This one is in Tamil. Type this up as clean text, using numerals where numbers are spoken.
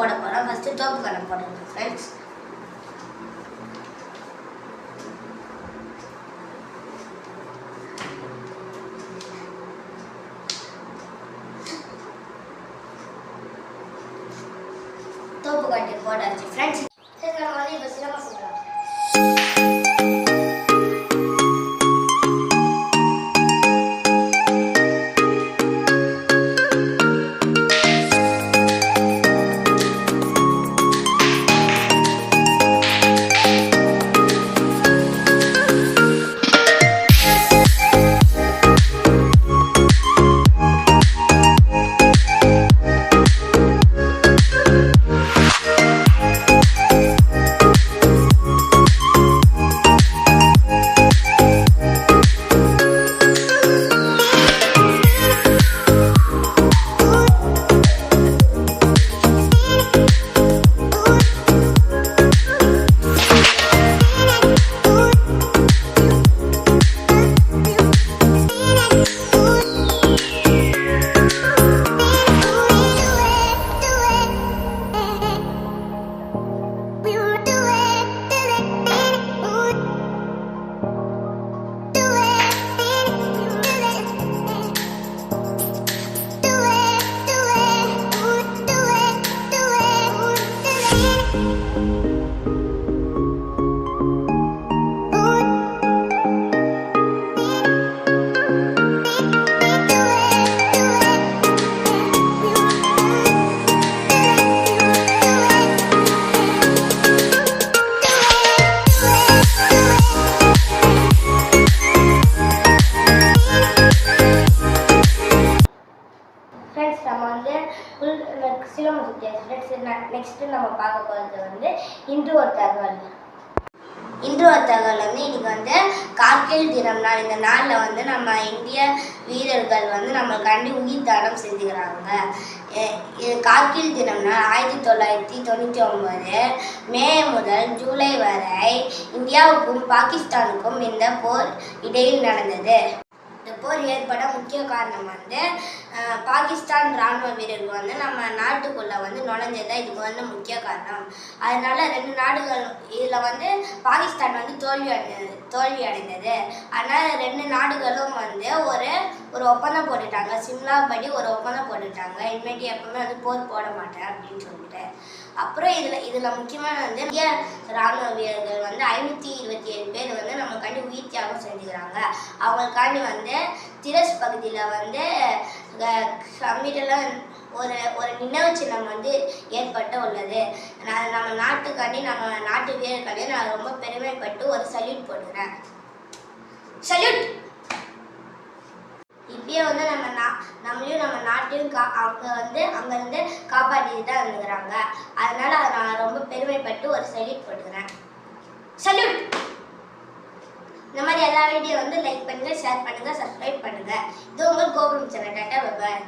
போட போகிறோம். ஃபஸ்ட்டு தோப்பு கணம் போடுறோம் ஃப்ரெண்ட்ஸ். தோப்பு கட்டி போட்டாச்சு ஃப்ரெண்ட்ஸ். சரி, நம்ம வந்து இப்போ சிலம்பம் செய்யலாம். சிலம்பம் சுற்றியாச்சு. நெக்ஸ்ட்டு நம்ம பார்க்க போகிறது வந்து இன்று ஒரு தகவல். இன்று ஒரு தகவல் வந்து இன்னைக்கு வந்து கார்கில் தினம் நாள். இந்த நாளில் வந்து நம்ம இந்திய வீரர்கள் வந்து நம்மளுக்காண்டி உயிர் தானம் செஞ்சுக்கிறாங்க. இது கார்கில் தினம் நாள் 1999 மே முதல் ஜூலை வரை இந்தியாவுக்கும் பாகிஸ்தானுக்கும் இந்த போர் இடையில் நடந்தது. இந்த போர் ஏற்பட முக்கிய காரணம் வந்து பாகிஸ்தான் இராணுவ வீரர்கள் வந்து நம்ம நாட்டுக்குள்ளே வந்து நுழைஞ்சதான் இதுக்கு வந்து முக்கிய காரணம். அதனால 2 நாடுகள் இதில் வந்து பாகிஸ்தான் வந்து தோல்வி அடைந்தது. அதனால் 2 நாடுகளும் வந்து ஒரு ஒப்பந்தம் போட்டுட்டாங்க. சிம்லா படி ஒரு ஒப்பந்தம் போட்டுட்டாங்க. இனிமேட்டு எப்பவுமே வந்து போர் போட மாட்டேன் அப்படின்னு சொல்லிட்டு. அப்புறம் இதில் முக்கியமான வந்து இந்திய இராணுவ வீரர்கள் வந்து 527 பேர் வந்து நம்மளுக்காண்டி உயிர் தியாகம் செஞ்சுக்கிறாங்க. அவங்களுக்காண்டி வந்து திரஸ் பகுதியில் வந்து கம்மிடெல்லாம் ஒரு நினைவு சின்னம் வந்து ஏற்பட்டு உள்ளது. நம்ம நாட்டுக்காண்டி நம்ம நாட்டு வீரர்களே நான் ரொம்ப பெருமைப்பட்டு ஒரு சல்யூட் போடுறேன். சல்யூட். இப்பயே வந்து நம்மளையும் நம்ம நாட்டையும் அவங்க வந்து அங்கேருந்து காப்பாற்றிட்டு தான் இருந்துக்கிறாங்க. அதனால நான் ரொம்ப பெருமைப்பட்டு ஒரு சல்யூட் போட்டுக்கிறேன். சல்யூட். இந்த மாதிரி எல்லா வீடியோ வந்து லைக் பண்ணுங்கள், ஷேர் பண்ணுங்கள், சப்ஸ்கிரைப் பண்ணுங்கள். இது உங்கள் கோபுரம் சேனல். Tata, bye bye.